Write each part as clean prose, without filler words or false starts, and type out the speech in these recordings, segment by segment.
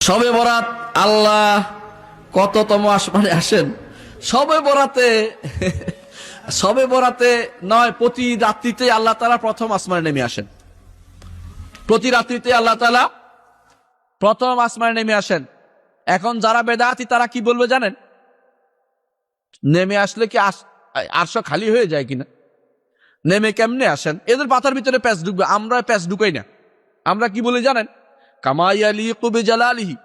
শবে বরাত আল্লাহ কততম আসমানে আসেন? শবে বরাতে শবে বরাতে নয়, প্রতি রাত্রিতে আল্লাহ তাআলা প্রথম আসমানে নেমে আসেন। প্রতি রাত্রিতে আল্লাহ তাআলা প্রথম আসমানে নেমে আসেন। এখন যারা বেদাতি তারা কি বলবে জানেন? নেমে আসলে কি আরশ খালি হয়ে যায় কিনা? নেমে কেমনে আসেন? এদের পাতার ভিতরে প্যাঁচ ঢুকবে, আমরা প্যাঁচ ঢুকাই না। আমরা কি বলি জানেন? কামা ইয়ালিকু বিজালালিহি,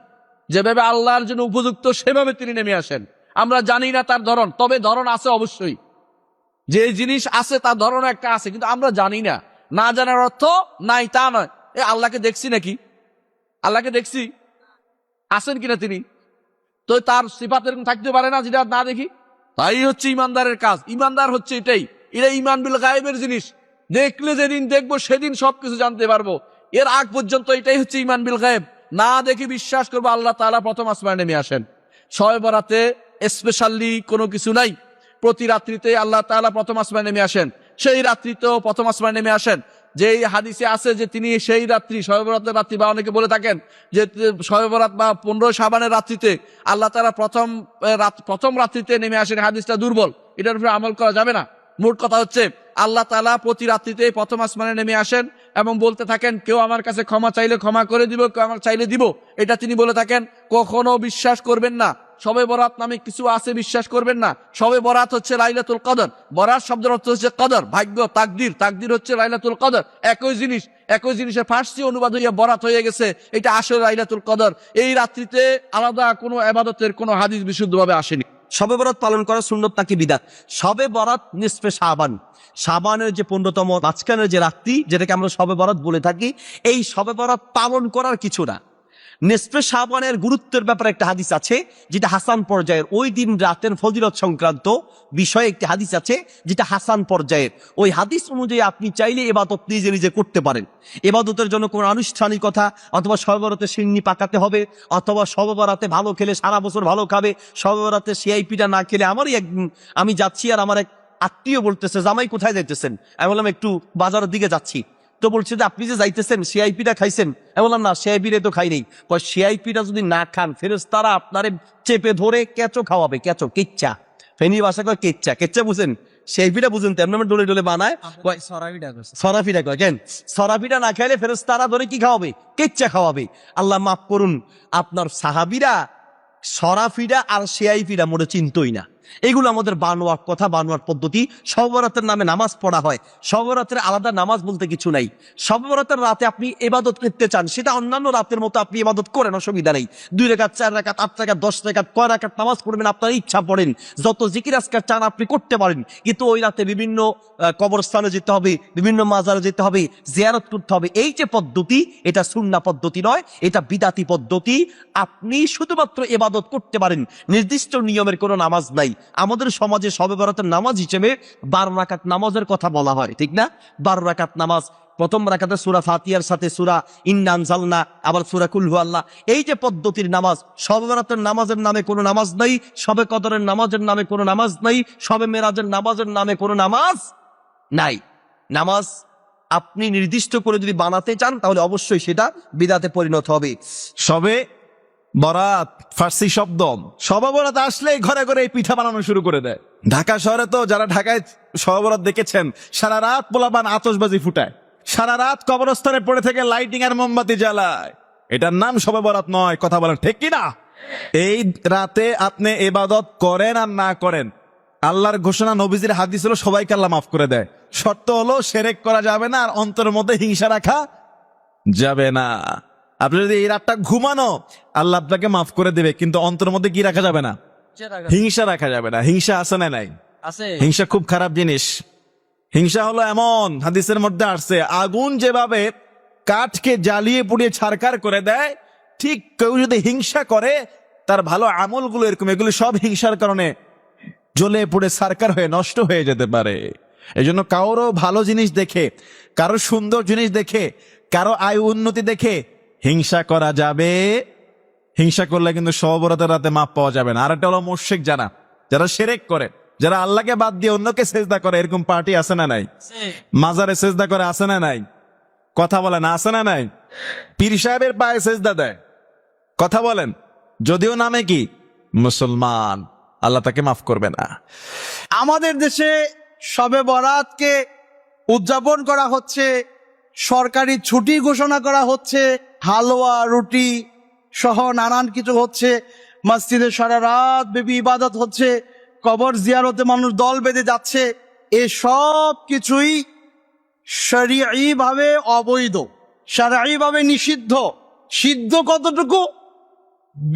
যেভাবে আল্লাহর জন্য উপযুক্ত সেভাবে তিনি নেমে আসেন। আমরা জানি না তার ধরন, তবে ধরন আছে অবশ্যই। যে জিনিস আছে তার ধরন একটা আছে, কিন্তু আমরা জানি না। না জানার অর্থ নাই তা নয়। আল্লাহকে দেখছি নাকি? আল্লাহকে দেখছি? আছেন কিনা তিনি? তো তার সিফাত এরকম থাকতে পারে না যেটা না দেখি? তাই হচ্ছে ইমানদারের কাজ। ইমানদার হচ্ছে এটাই, এটা ইমান বিল গায়েবের জিনিস। দেখলে যেদিন দেখবো সেদিন সবকিছু জানতে পারবো। এর আগ পর্যন্ত এটাই হচ্ছে ইমান বিল গায়েব। না দেখি বিশ্বাস করবো আল্লাহ তাআলা প্রথম আসমানে নেমে আসেন। শবে বরাতে স্পেশালি কোনো কিছু নাই। প্রতি রাত্রিতে আল্লাহ তাআলা প্রথম আসমানে নেমে আসেন। সেই রাত্রিতেও প্রথম আসমানে নেমে আসেন। যেই হাদিসে আছে যে তিনি সেই রাত্রি, শবে বরাতের রাত্রি, বা অনেকে বলে থাকেন যে শবে বরাত বা 15 শাবানের রাত্রিতে আল্লাহ তাআলা প্রথম রাত্রিতে নেমে আসেন। হাদিসটা দুর্বল, এটার উপরে আমল করা যাবে না। মোট কথা হচ্ছে আল্লাহ তাআলা প্রতি রাত্রিতে প্রথম আসমানে নেমে আসেন এবং বলতে থাকেন, কেউ আমার কাছে ক্ষমা চাইলে ক্ষমা করে দিব, কেউ আমার চাইলে দিব। এটা তিনি বলে থাকেন। কখনো বিশ্বাস করবেন না শবে বরাত নামে কিছু আছে, বিশ্বাস করবেন না। শবে বরাত হচ্ছে লাইলাতুল কদর। বরাত শব্দের অর্থ হচ্ছে কদর, ভাগ্য, তাকদির। তাকদির হচ্ছে লাইলাতুল কদর। একই জিনিসের ফার্সি অনুবাদ হইয়া বরাত হয়ে গেছে। এটা আসলে লাইলাতুল কদর। এই রাত্রিতে আলাদা কোনো ইবাদতের কোনো হাদিস বিশুদ্ধভাবে আসেনি। শবে বরাত পালন করা সুন্নত নাকি বিদআত? শবে বরাত নিসফে শাবান, শাবানের যে 15তম মাঝখানের যে রাত্রি, যেটাকে আমরা শবে বরাত বলে থাকি, এই শবে বরাত পালন করার কিছু না। নিসফে শাবানের গুরুত্বের ব্যাপারে একটা হাদিস আছে যেটা হাসান পর্যায়ের। ওই দিন রাতের ফজিলত সংক্রান্ত বিষয়ে একটি হাদিস আছে যেটা হাসান পর্যায়ের। ওই হাদিস অনুযায়ী আপনি চাইলে ইবাদত নিজে নিজে করতে পারেন। ইবাদতের জন্য কোনো আনুষ্ঠানিকতা অথবা শবে বরাতে সিন্নি পাকাতে হবে, অথবা শবে বরাতে ভালো খেলে সারা বছর ভালো খাবে, শবে বরাতে সিআইপিটা না খেলে। আমি যাচ্ছি আর আমার এক আত্মীয় বলতেছে, জামাই কোথায় যাইতেছেন? আমি বললাম একটু বাজারের দিকে যাচ্ছি। তো বলছে যে আপনি যে যাইতেছেন সিআইপিটা খাইছেন? আমি বললাম না, সিআইপিটা তো খাই নেই। সিআইপিটা যদি না খান ফেরেশতারা আপনারে চেপে ধরে কেঁচো খাওয়াবে, কেঁচো, কেচ্চা। ফেনী ভাষা কয় কেচ্চা। কেচ্চা বুঝেন? সিআইপিটা বুঝেন? তেমন ডলে ডলে বানায় সরাফিটা কয়। কেন সরাফিটা না খাইলে ফেরেশতারা ধরে কি খাওয়াবে? কেচ্চা খাওয়াবে। আল্লাহ মাফ করুন, আপনার সাহাবীরা সরাফিরা আর সিআইপিরা মোটে চিন্তই না। এগুলো আমাদের বানোয়ার কথা, বানোয়ার পদ্ধতি। শবে বরাতের নামে নামাজ পড়া হয়। শবে বরাতের আলাদা নামাজ বলতে কিছু নাই। শবে বরাতের রাতে আপনি ইবাদত করতে চান, সেটা অন্যান্য রাতের মতো আপনি ইবাদত করেন, অসুবিধা নেই। 2 রাকাত, 4 রাকাত, 8 রাকাত, 10 রাকাত, কয় রাকাত নামাজ পড়বেন আপনার ইচ্ছা পড়েন। যত জিকির আজকার চান আপনি করতে পারেন। কিন্তু ওই রাতে বিভিন্ন কবরস্থানে যেতে হবে, বিভিন্ন মাজারে যেতে হবে, জিয়ারত করতে হবে। এই যে পদ্ধতি, এটা সুন্নাহ পদ্ধতি নয়, এটা বিদাতি পদ্ধতি। আপনি শুধুমাত্র ইবাদত করতে পারেন, নির্দিষ্ট নিয়মের কোনো নামাজ নাই। আমাদের সমাজে শবে বরাতের নামাজ হিসেবে 12 রাকাত নামাজের কথা বলা হয়, ঠিক না? 12 রাকাত নামাজ। প্রথম রাকাতে সূরা ফাতিহার সাথে সূরা ইন্না আনজালনা, আবার সূরা কুল হুয়াল্লাহ। এই যে পদ্ধতির নামাজ, শবে বরাতের নামাজের নামে কোনো নামাজ নাই, শবে কদরের নামাজের নামে কোনো নামাজ নাই, শবে মেরাজের নামাজের নামে কোনো নামাজ নাই। নামাজ আপনি নির্দিষ্ট করে যদি বানাতে চান তাহলে অবশ্যই সেটা বিদআতে পরিণত হবে। শবে বরাত ফার্সি শব্দ। শবে বরাত আসলেই ঘরে ঘরে এই পিঠা বানানো শুরু করে দেয়। ঢাকা শহরে তো যারা ঢাকায় শবে বরাত দেখেছেন, সারা রাত পোলাপান আতশবাজি ফুটায়, সারা রাত কবরস্থানে পড়ে থেকে লাইটিং আর মোমবাতি জ্বালায়। এটার নাম শবে বরাত নয়। কথা বলেন ঠিক কিনা? এই রাতে আপনি ইবাদত করেন আর না করেন, আল্লাহর ঘোষণা, নবীজির হাদিস হলো সবাইকে আল্লাহ মাফ করে দেয়। শর্ত হলো শিরক করা যাবে না আর অন্তরের মধ্যে হিংসা রাখা যাবে না। আপনি যদি এই রাতটা ঘুমানো, আল্লাহ আপনাকে মাফ করে দেবে, কিন্তু অন্তরের মধ্যে কি রাখা যাবে না? হিংসা রাখা যাবে না। হিংসা আছে না নাই? হিংসা খুব খারাপ জিনিস। হিংসা হলো এমন, হাদিসের মধ্যে আসছে, আগুন যেভাবে কাঠকে জ্বালিয়ে পুড়িয়ে ছারখার করে দেয়, ঠিক কেউ যদি হিংসা করে তার ভালো আমলগুলো এরকম, এগুলো সব হিংসার কারণে জ্বলে পুড়ে ছারখার হয়ে নষ্ট হয়ে যেতে পারে। এই জন্য কারো ভালো জিনিস দেখে, কারো সুন্দর জিনিস দেখে, কারো আয় উন্নতি দেখে হিংসা করা যাবে। হিংসা করলে কিন্তু শবে বরাতের রাতে মাপ পাওয়া যাবে না। আর একটা হলো মুশরিক, যারা শিরক করে, যারা আল্লাহকে বাদ দিয়ে অন্যকে সেজদা করে। এরকম পার্টি আছে না নাই? মাজারে সেজদা করে, আছে না নাই? কথা বলে না, আছে না নাই? পীর সাহেবের পায়ে সেজদা দেয়, কথা বলেন, যদিও নামে কি মুসলমান, আল্লাহ তাকে মাফ করবে না। আমাদের দেশে শবে বরাতকে উদযাপন করা হচ্ছে, সরকারি ছুটি ঘোষণা করা হচ্ছে, হালুয়া রুটি সহ নানান কিছু হচ্ছে, মসজিদে সারা রাত ব্যাপী ইবাদত হচ্ছে, কবর জিয়ারতে মানুষ দল বেঁধে যাচ্ছে। এসব কিছুই শরীয়ী ভাবে অবৈধ, শরঈ ভাবে নিষিদ্ধ। সিদ্ধ কতটুকু?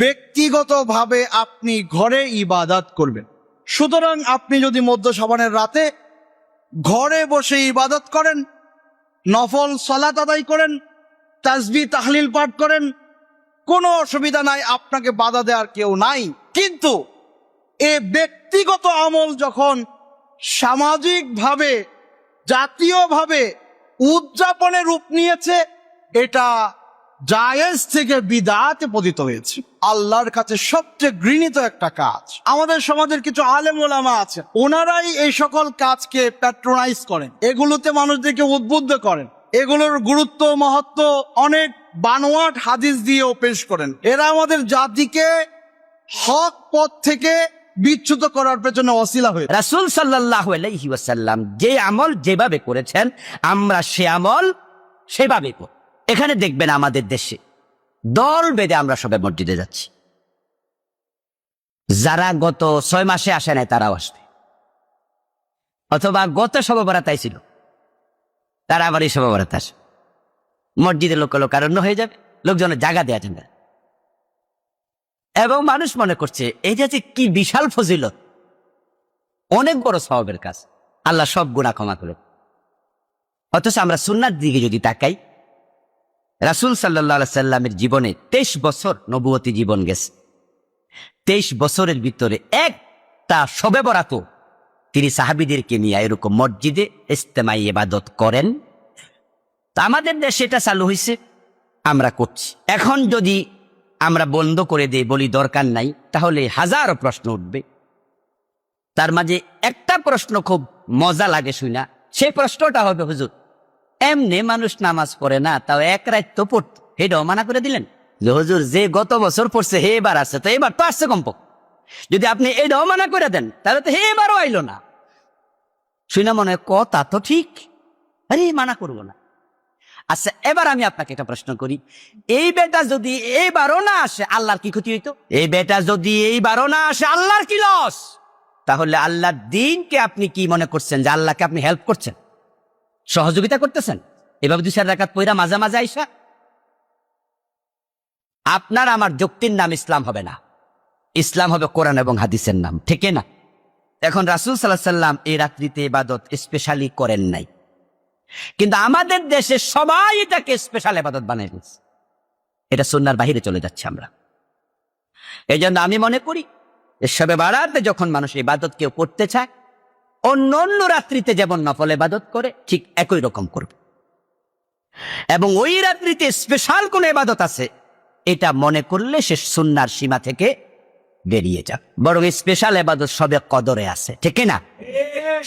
ব্যক্তিগতভাবে আপনি ঘরে ইবাদত করবেন। সুতরাং আপনি যদি মধ্য শাবানের রাতে ঘরে বসে ইবাদত করেন, নফল সালাত আদায় করেন, তাসবিহ তাহলিল পাঠ করেন, কোনো অসুবিধা নাই, আপনাকে বাধা দেওয়ার কেউ নাই। কিন্তু এ ব্যক্তিগত আমল যখন সামাজিকভাবে, জাতীয়ভাবে উদযাপনের রূপ নিয়েছে, এটা জায়েজ থেকে বিদআতে পতিত হয়েছে। আল্লাহর কাছে সবচেয়ে ঘৃণিত একটা কাজ। আমাদের সমাজের কিছু আলেম ওলামা আছে, ওনারাই এই সকল কাজকে প্যাট্রোনাইজ করেন, এগুলোতে মানুষদেরকে উদ্বুদ্ধ করেন, এগুলোর গুরুত্ব মহত্ব অনেক বানোয়াট হাদিস দিয়েও পেশ করেন। এরা আমাদের জাতিকে হক পথ থেকে বিচ্যুত করার পেছনে ওসিলা হয়ে। রাসূল সাল্লাল্লাহু আলাইহি ওয়াসাল্লাম যে আমল যেভাবে করেছেন, আমরা সে আমল সেভাবে করব। এখানে দেখবেন আমাদের দেশে দল বেঁধে আমরা সবাই মসজিদে যাচ্ছি। যারা গত 6 মাসে আসে নাই তারাও আসবে, অথবা গত শবে বরাত ছিল তারা আবার এই শবে বরাত আসে। মসজিদে লোকারণ্য হয়ে যাবে, লোকজনের জায়গা দেওয়া যাবে, এবং মানুষ মনে করছে এটা যে কি বিশাল ফজিলত, অনেক বড় সওয়াবের কাজ, আল্লাহ সব গুনাহ ক্ষমা করে। অথচ আমরা সুন্নাত দিকে যদি তাকাই, রাসূল সাল্লাল্লাহু আলাইহি সাল্লামের জীবনে 23 বছর নবুয়তি জীবন গেছে। 23 বছরের ভিতরে একটা শবে বরাত তিনি সাহাবীদেরকে নিয়ে এরকম মসজিদে ইজতেমাই ইবাদত করেন। তা আমাদের দেশে এটা চালু হয়েছে, আমরা করছি। এখন যদি আমরা বন্ধ করে দেই, বলি দরকার নাই, তাহলে হাজারো প্রশ্ন উঠবে। তার মাঝে একটা প্রশ্ন খুব মজা লাগে শুনা, সেই প্রশ্নটা হবে, হুজুর এমনি মানুষ নামাজ পড়ে না, তাও এক রাত তো পড়ত, এটাও মানা করে দিলেন যে হুজুর যে গত বছর পড়ছে হে এবার আসছে, তো এবার তো আসছে কম্প, যদি আপনি এটাও মানা করে দেন তাহলে তো হে এবারও আইলো না। শুনে মনে হয় কথা তো ঠিক, আরে মানা করবো না। আচ্ছা, এবার আমি আপনাকে একটা প্রশ্ন করি, এই বেটা যদি এইবারও না আসে আল্লাহর কি ক্ষতি হইতো? এই বেটা যদি এইবারও না আসে আল্লাহর কি লস? তাহলে আল্লাহর দ্বীনকে আপনি কি মনে করছেন যে আল্লাহকে আপনি হেল্প করছেন, সহযোগিতা করতেছেন? এভাবে 2-4 রাকাত পয়রা মাঝে মাঝে আইসা আপনার আমার যুক্তির নাম ইসলাম হবে না, ইসলাম হবে কোরআন এবং হাদিসের নাম, ঠিক না? এখন রাসূল সাল্লাল্লাহু আলাইহি সাল্লাম এই রাত্রিতে ইবাদত স্পেশালি করেন নাই, কিন্তু আমাদের দেশে সবাই এটাকে স্পেশাল ইবাদত বানিয়ে দিচ্ছে। এটা সুন্নাহর বাহিরে চলে যাচ্ছে আমরা। এই জন্য আমি মনে করি শবে বারাতে যখন মানুষ ইবাদত কেউ করতে চায়, অন্য অন্য রাত্রিতে যেমন নফল ইবাদত করে ঠিক একই রকম করবে, এবং ওই রাত্রিতে স্পেশাল কোন ইবাদত আছে এটা মনে করলে সে সুন্নাহর সীমা থেকে বেরিয়ে যাবে। বরং স্পেশাল ইবাদত সবে কদরে আছে, ঠিক না?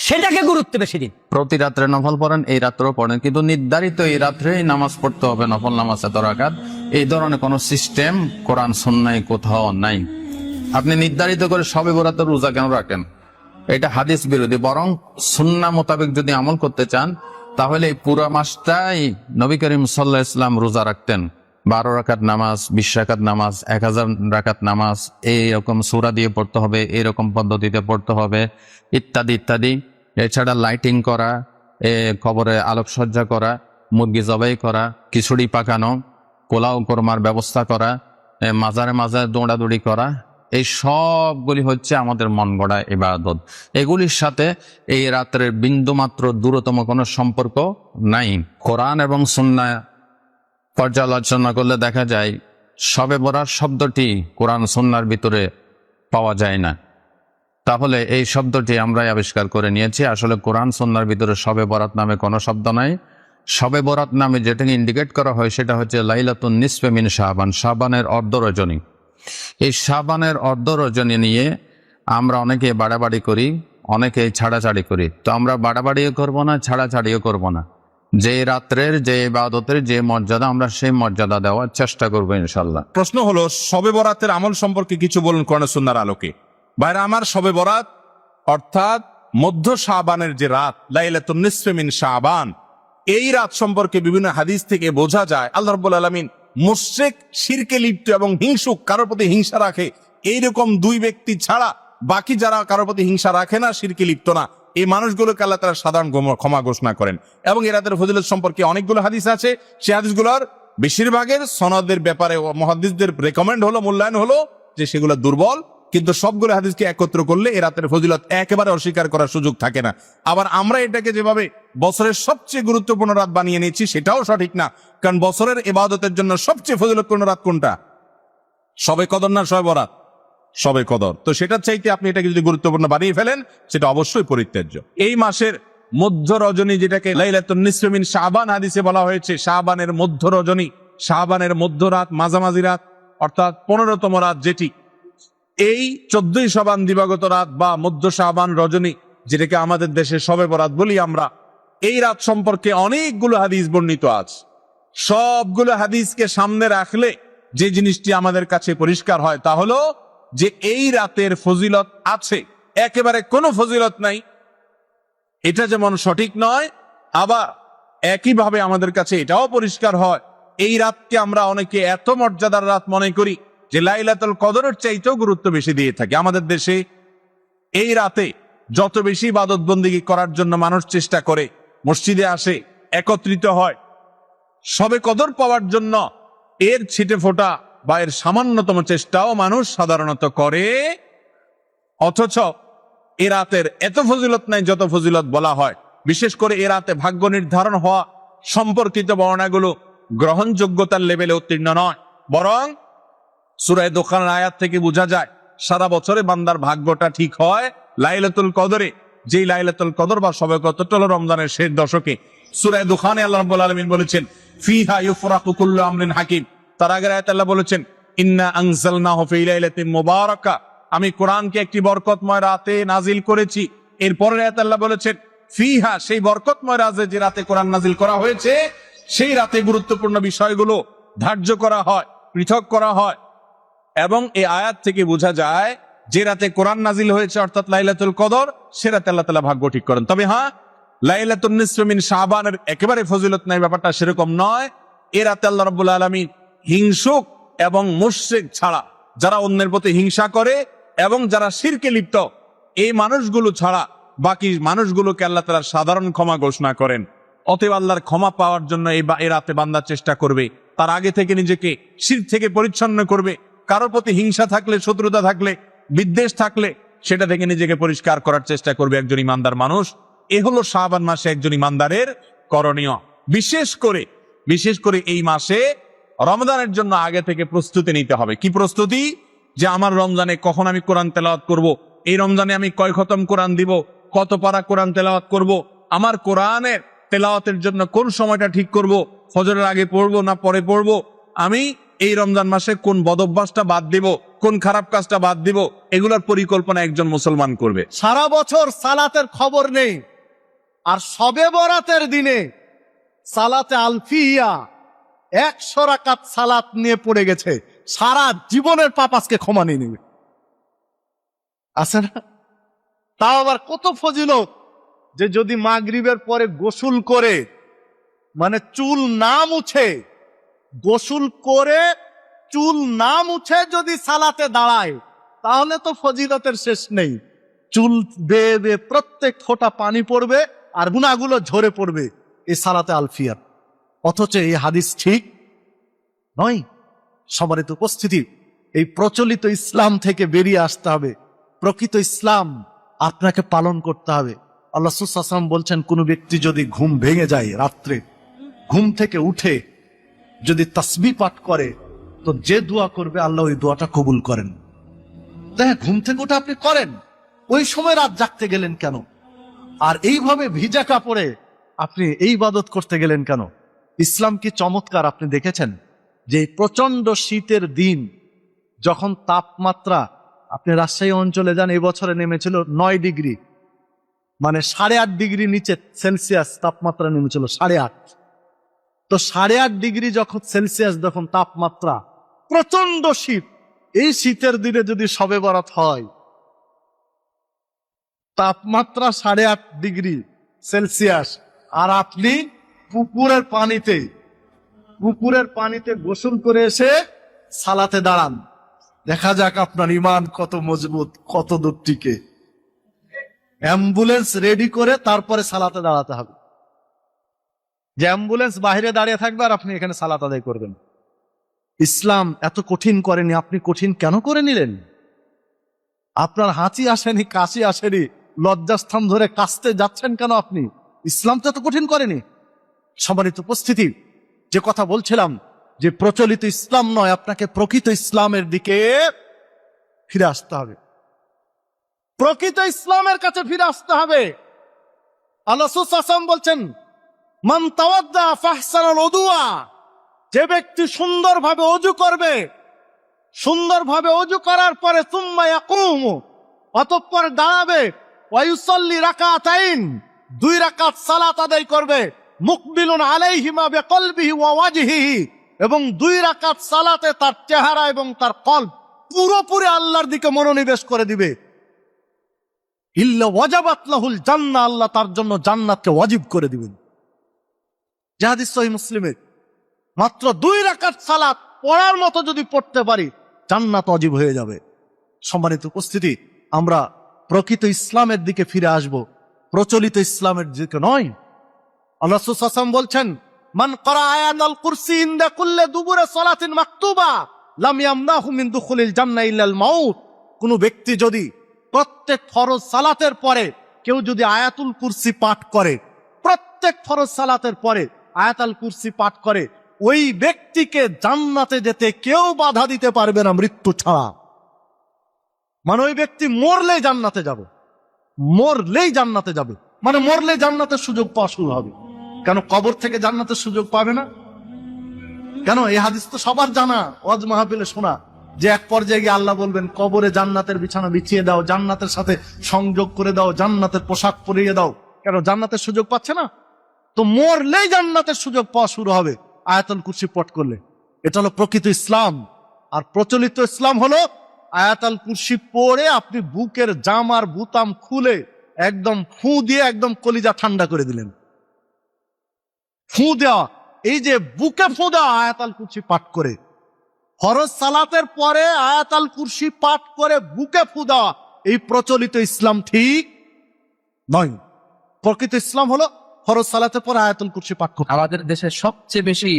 সেটাকে গুরুত্ব বেশি দিন। প্রতি রাত্রে নফল পড়েন, এই রাত্রেও পড়েন, কিন্তু নির্ধারিত এই রাত্রেই নামাজ পড়তে হবে, নফল নামাজ এত রাকাত, এই ধরনের কোন সিস্টেম কোরআন সুন্নাহয় কোথাও নাই। আপনি নির্ধারিত করে শবে বরাতের রোজা কেন রাখেন? এটা হাদিস বিরোধী। বরং সুন্নাহ মোতাবেক যদি আমল করতে চান তাহলে এই পুরো মাসটাই নবী করিম সাল্লাল্লাহু আলাইহি ওয়াসাল্লাম রোজা রাখতেন। 12 রাকাত নামাজ, 20 রাকাত নামাজ, 1000 রাকাত নামাজ, এইরকম সূরা দিয়ে পড়তে হবে, এরকম পদ্ধতিতে পড়তে হবে, ইত্যাদি ইত্যাদি। এছাড়া লাইটিং করা, কবরে আলোকসজ্জা করা, মুরগি জবাই করা, খিচুড়ি পাকানো, পোলাও কোরমার ব্যবস্থা করা, মাজারে মাজারে দৌড়াদৌড়ি করা, এই সবগুলি হচ্ছে আমাদের মন গড়া ইবাদত। এগুলির সাথে এই রাত্রের বিন্দুমাত্র দূরতম কোনো সম্পর্ক নাই। কোরআন এবং সুন্নাহ পর্যালোচনা করলে দেখা যায় শবে বরাত শব্দটি কোরআন সুন্নাহর ভিতরে পাওয়া যায় না। তাহলে এই শব্দটি আমরাই আবিষ্কার করে নিয়েছি। আসলে কোরআন সুন্নাহর ভিতরে শবে বরাত নামে কোনো শব্দ নাই। শবে বরাত নামে যেটাকে ইন্ডিকেট করা হয় সেটা হচ্ছে লাইলাতুন নিসফে মিন শাবান, শাবানের অর্ধ রজনী। এই শাবানের অর্ধ রজনী নিয়ে আমরা অনেকে বাড়াবাড়ি করি, অনেকে ছাড়াছাড়ি করি। তো আমরা বাড়াবাড়িও করব না, ছাড়াছাড়িও করব না, যে রাত্রের যে ইবাদতের যে মর্যাদা, আমরা সেই মর্যাদা দেওয়ার চেষ্টা করবো ইনশাল্লাহ। প্রশ্ন হলো শবে বরাতের আমল সম্পর্কে কিছু বলুন কোরআন সুন্নাহর আলোকে। ভাইরা আমার, শবে বরাত অর্থাৎ মধ্য শাবানের যে রাত, লাইলাতুন নিসফে মিন শাবান, এই রাত সম্পর্কে বিভিন্ন হাদিস থেকে বোঝা যায় আল্লাহ রাব্বুল আলামিন মুশরিক, শিরকে লিপ্ত এবং হিংসুক, কারোর প্রতি হিংসা রাখে, এইরকম দুই ব্যক্তি ছাড়া বাকি যারা কারোর প্রতি হিংসা রাখে না, শিরকে লিপ্ত না, এই মানুষগুলোকে আল্লাহ তাআলা সাধারণ ক্ষমা ঘোষণা করেন। এবং এই রাতের ফজিলত সম্পর্কে অনেকগুলো হাদিস আছে। সেই হাদিসগুলোর বেশিরভাগের সনদের ব্যাপারে মুহাদ্দিসদের রেকমেন্ড হলো, মূল্যায়ন হলো যে সেগুলো দুর্বল, কিন্তু সবগুলো হাদিসকে একত্র করলে এই রাতের ফজিলত একেবারে অস্বীকার করার সুযোগ থাকে না। আবার আমরা এটাকে যেভাবে বছরের সবচেয়ে গুরুত্বপূর্ণ রাত বানিয়ে নিচ্ছি সেটাও সঠিক না, কারণ বছরের ইবাদতের জন্য সবচেয়ে ফজিলতপূর্ণ রাত কোনটা? শবে কদর না শবে বরাত? শবে কদর। তো সেটার চাইতে আপনি এটাকে যদি গুরুত্বপূর্ণ বানিয়ে ফেলেন সেটা অবশ্যই পরিত্যাজ্য। এই মাসের মধ্য রজনী, যেটাকে লাইলাতুন নিসফে মিন শাবান হাদিসে বলা হয়েছে, শাবানের মধ্য রজনী, শাবানের মধ্য রাত, মাঝামাঝি রাত, অর্থাৎ 15তম রাত, যেটি এই 14ই শাবান দিবাগত রাত বা মধ্য শাবান রজনী, যেটাকে আমাদের দেশে শবে বরাত বলি আমরা, এই রাত সম্পর্কে অনেকগুলো হাদিস বর্ণিত আছে। সবগুলো হাদিসকে সামনে রাখলে যে জিনিসটি আমাদের কাছে পরিষ্কার হয় তা হলো যে এই রাতের ফজিলত আছে, একেবারে কোনো ফজিলত নাই, এটা যেমন সঠিক নয়, আবার একইভাবে আমাদের কাছে এটাও পরিষ্কার হয় এই রাতকে আমরা অনেকে এত মর্যাদার রাত মনে করি যে লাইলাতুল কদরের চাইতেও গুরুত্ব বেশি দিয়ে থাকি। আমাদের দেশে এই রাতে যত বেশি ইবাদত বন্দেগী করার জন্য মানুষ চেষ্টা করে, মসজিদে আসে, একত্রিত হয়, শবে কদর পাওয়ার জন্য এর ছিটে ফোটা বা এর সামান্যতম চেষ্টাও মানুষ সাধারণত করে, অথচ এ রাতের এত ফজিলত নাই যত ফজিলত বলা হয়। বিশেষ করে এ রাতে ভাগ্য নির্ধারণ হওয়া সম্পর্কিত বর্ণনাগুলো গ্রহণযোগ্যতার লেভেলে উত্তীর্ণ নয়, বরং সূরা দুখানের আয়াত থেকে বোঝা যায় সারা বছরে বান্দার ভাগ্যটা ঠিক হয় লাইলাতুল কদরে। যেই লাইলাতুল কদর বা শবে কদর হলো রমজানের শেষ দশকে। সূরা দুখানে আল্লাহ রাব্বুল আলামিন বলেছেন ফিহা ইউফরাকু কুল্লু আমরিন হাকিম। তার আগের আয়াতে আল্লাহ বলেছেন ইন্না আনজালনাহু ফি লাইলাতিন মুবারাকা, আমি কোরআনকে একটি বরকতময় রাতে নাজিল করেছি। এরপরের আয়াতে আল্লাহ বলেছেন ফিহা, সেই বরকতময় রাতে যে রাতে কোরআন নাজিল করা হয়েছে, সেই রাতে গুরুত্বপূর্ণ বিষয়গুলো ধার্য করা হয়, পৃথক করা হয়। এবং এই আয়াত থেকে বোঝা যায় যে রাতে কোরআন নাজিল হয়েছে অর্থাৎ লাইলাতুল কদর, সে রাতে আল্লাহ তাআলা ভাগ্য ঠিক করেন। তবে হ্যাঁ, লাইলাতুন নিসফে মিন শাবানের একেবারে ফজিলত নাই, ব্যাপারটা সেরকম নয়। এ রাতে আল্লাহ রাব্বুল আলামিন হিংসুক এবং মুশরিক ছাড়া, যারা অন্যের প্রতি হিংসা করে এবং যারা শিরকে লিপ্ত, এই মানুষগুলো ছাড়া বাকি মানুষগুলোকে আল্লাহ তাআলা সাধারণ ক্ষমা ঘোষণা করেন। অতএব আল্লাহর ক্ষমা পাওয়ার জন্য এই রাতে বান্দা চেষ্টা করবে, তার আগে থেকে নিজেকে শিরক থেকে পরিচ্ছন্ন করবে। কারোর প্রতি হিংসা থাকলে, শত্রুতা থাকলে, বিদ্বেষ থাকলে সেটা থেকে নিজেকে পরিষ্কার করার চেষ্টা করবে একজন ইমানদার মানুষ। এ হলো শাবান মাসে একজন ইমানদারের করণীয়। বিশেষ করে এই মাসে রমজানের জন্য আগে থেকে প্রস্তুতি নিতে হবে। কি প্রস্তুতি? যে আমার রমজানে কখন আমি কোরআন তেলাওয়াত করব, এই রমজানে আমি কয় খতম কোরআন দিব, কত পারা কোরআন তেলাওয়াত করব, আমার কোরআনের তেলাওয়াতের জন্য কোন সময়টা ঠিক করব, ফজরের আগে পড়বো না পরে পড়বো, আমি এই রমজান মাসে কোন বদভ্যাসটা বাদ দিব, কোন খারাপ কাজটা বাদ দিব, এগুলোর পরিকল্পনা একজন মুসলমান করবে। সারা বছর সালাতের খবর নেই, আর শবে বরাতের দিনে সালাতে আলফিয়া 100 রাকাত সালাত নিয়ে পড়ে গেছে, সারা জীবনের পাপ আজকে ক্ষমা নিয়ে নেবে। আছে না? তাও আবার কত ফজিলত যে যদি মাগরিবের পরে গোসল করে, মানে চুল না মুছে, গোসল করে চুল না মুছে যদি সালাতে দাঁড়ায়, তাহলে তো ফজিলতের শেষ নেই। চুল বেয়ে বেয়ে প্রত্যেক ফোঁটা পানি পড়বে আর গুনাহগুলো ঝরে পড়বে এই সালাতে আলফিয়ার। অথচ এই হাদিস ঠিক নয়। সম্মানিত উপস্থিতি, এই প্রচলিত ইসলাম থেকে বেরিয়ে আসতে হবে, প্রকৃত ইসলাম আপনাকে পালন করতে হবে। আল্লাহ রাসূল সাল্লাল্লাহু আলাইহি ওয়াসাল্লাম বলছেন, কোন ব্যক্তি যদি ঘুম ভেঙে যায়, রাত্রে ঘুম থেকে উঠে যদি তাসবিহ পাঠ করে, তো যে দোয়া করবে আল্লাহ ওই দোয়াটা কবুল করেন। দেখেন, ঘুম থেকে উঠে আপনি করেন, ওই সময় রাত জাগতে গেলেন কেন? আর এইভাবে ভিজা কাপড়ে আপনি এই ইবাদত করতে গেলেন কেন? ইসলাম কি চমৎকার! আপনি দেখেছেন যে প্রচন্ড শীতের দিন যখন তাপমাত্রা, আপনি রাজশাহী অঞ্চলে যান, এই বছরে নেমেছিল 9 ডিগ্রি, মানে 8.5 ডিগ্রি নিচে সেলসিয়াস তাপমাত্রা নেমেছিল, 8.5। তো 8.5 ডিগ্রি যখন সেলসিয়াস যখন তাপমাত্রা, প্রচন্ড শীত, এই শীতের দিনে যদি শবে বরাত হয়, তাপমাত্রা 8.5 ডিগ্রি সেলসিয়াস, আর আপনি পুকুরের পানিতে গোসল করে এসে সালাতে দাঁড়ান, দেখা যাক আপনার ঈমান কত মজবুত, কত দূর টিকে। অ্যাম্বুলেন্স রেডি করে তারপরে সালাতে দাঁড়াতে হবে। যে অ্যাম্বুলেন্স বাইরে দাঁড়িয়ে থাকবে আর আপনি এখানে সালাত আদায় করবেন। ইসলাম এত কঠিন করেনি, আপনি কঠিন কেন করে নিলেন? আপনার হাঁচি আসেনি, কাশি আসেনি, লজ্জাস্থান ধরে কাশতে যাচ্ছেন কেন আপনি? ইসলাম তো এত কঠিন করেনি। সম্মানিত উপস্থিতি, যে কথা বলছিলাম যে প্রচলিত ইসলাম নয়, আপনাকে প্রকৃত ইসলামের দিকে ফিরে আসতে হবে, প্রকৃত ইসলামের কাছে ফিরে আসতে হবে। আল্লাহ রাসূল বলছেন, মান তাওয়াদ্দা ফাহসানাল উদুয়া, যে ব্যক্তি সুন্দরভাবে ওযু করবে, সুন্দরভাবে ওযু করার পরে সুম্মা ইয়াকুমু, অতঃপর দাঁড়াবে, ওয়া ইউসাল্লি রাকাতাইন, 2 রাকাত সালাত আদায় করবে, মুকবিলুন আলাইহিমা বিকলবিহি ওয়া ওয়াজহিহি, এবং 2 রাকাত সালাতে তার চেহারা এবং তার কলব পুরোপুরি আল্লাহর দিকে মনোনিবেশ করে দিবে, ইল্লা ওয়াজাবাত লাহুল জান্নাহ, আল্লাহ তার জন্য জান্নাতকে ওয়াজিব করে দিবেন। যে হাদিস সহিহ মুসলিমে, মাত্র 2 রাকাত সালাত পড়ার মতো যদি পড়তে পারি, জান্নাত ওয়াজিব হয়ে যাবে। সম্মানিত উপস্থিতি, আমরা প্রকৃত ইসলামের দিকে ফিরে আসব, প্রচলিত ইসলামের দিকে নয়। আল্লাহ রাসূল সাল্লাল্লাহু আলাইহি ওয়াসাল্লাম বলছেন, মান ক্বারা আয়াতাল কুরসি ইনদা কুল্লি দুবুরে সালাতিন মাকতুবা লাম ইয়ামনাহু মিন দুখুলিল জান্নাহ ইল্লাল মাউত। কোন ব্যক্তি যদি প্রত্যেক ফরজ সালাতের পরে কেউ যদি আয়াতুল কুরসি পাঠ করে, প্রত্যেক ফরজ সালাতের পরে আয়াতুল কুরসি পাঠ করে, ওই ব্যক্তিকে জান্নাতে যেতে কেউ বাধা দিতে পারবে না, মৃত্যু ছাড়া। মানে ওই ব্যক্তি মরলেই জান্নাতে যাবে, মরলেই জান্নাতে যাবে, মানে মরলে জান্নাতের সুযোগ পাওয়া শুরু হবে। কেন কবর থেকে জান্নাতের সুযোগ পাবে না? কেন? এই হাদিস তো সবার জানা, ওয়াজ মাহফিলে শোনা, যে এক পর্যায়ে গিয়ে আল্লাহ বলবেন, কবরে জান্নাতের বিছানা বিছিয়ে দাও, জান্নাতের সাথে সংযোগ করে দাও, জান্নাতের পোশাক পরিয়ে দাও। কেন? জান্নাতের সুযোগ পাচ্ছে না। তো মরলেই জান্নাতের সুযোগ পাওয়া শুরু হবে আয়াতুল কুরসি পাঠ করলে। এটা হলো প্রকৃত ইসলাম। আর প্রচলিত ইসলাম হলো আয়াতুল কুরসি পড়ে আপনি বুকের জামার বুতাম খুলে একদম ফু দিয়ে একদম কলিজা ঠান্ডা করে দিলেন। ফু দেওয়া, এই যে বুকে ফু দেওয়া আয়াতুল কুরসি পাঠ করে, ফরজ সালাতের পরে আয়াতুল কুরসি পাঠ করে বুকে ফু দেওয়া, এই প্রচলিত ইসলাম ঠিক নয়। প্রকৃত ইসলাম হলো ফরজ সালাতের পরে আয়াতুল কুরসি পাঠ করা। আমাদের দেশে সবচেয়ে বেশি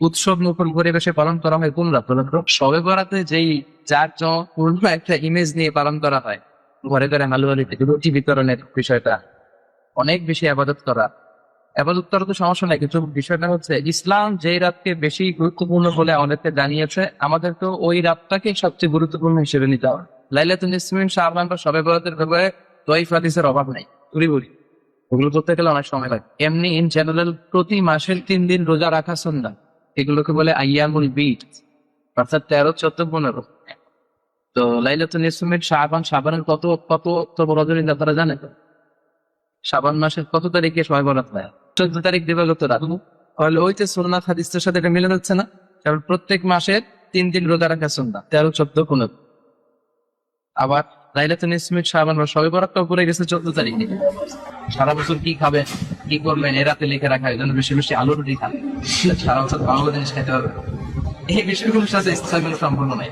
উৎসব মুখর পরিবেশে পালন করা হয় কোন রাত? শবে বরাতে যেই পূর্ণ একটা ইমেজ নিয়ে পালন করা হয়, ঘরে ঘরে হালুয়ালিতে রুটি বিতরণের বিষয়টা, অনেক বেশি আবাদত করা তো সমস্যা নাই, কিন্তু বিষয়টা হচ্ছে ইসলাম যেই রাতকে বেশি গুরুত্বপূর্ণ বলে আমাদেরকে জানিয়েছে, আমাদের তো ওই রাতটাকে সবচেয়ে গুরুত্বপূর্ণ হিসেবে নিতে হবে। লাইলাতুল নিসফিন শাবান বা শবে বরাতের ব্যাপারে দয়ফ হাদিসের অভাব নাই, পুরি ওগুলো করতে গেলে অনেক সময় লাগে। এমনি ইন জেনারেল প্রতি মাসের 3 দিন রোজা রাখা সুন্নাহ, এগুলোকে বলে আইয়ামুল বিদ, অর্থাৎ 13, 14, 15। তো লাইলাতুল নিসফিন শাবানের কত রজনী আপনারা জানেন? শাবান মাসের কত তারিখে শবে বরাত হয়? 14 তারিখ দিবাগত রাত। তাহলে ওই যে সুন্নাহ হাদিসের সাথে এটা মিলে যাচ্ছে না? কারণ প্রত্যেক মাসের 3 দিন রোজা রাখা সুন্নাহ, 13, 14, 15। আবার লাইলাতুল নিসফিন শাবান বা শবে বরাতটা পড়ে গেছে 14 তারিখে। সারা বছর কি খাবে, কি করবেন, এ রাতে লিখে রাখা, এই জন্য বেশি বেশি আলু রুটি খান, সারা বছর ভালো জিনিস খেতে হবে। এই বিষয়গুলোর সাথে ইসলামের সম্পূর্ণ নাই।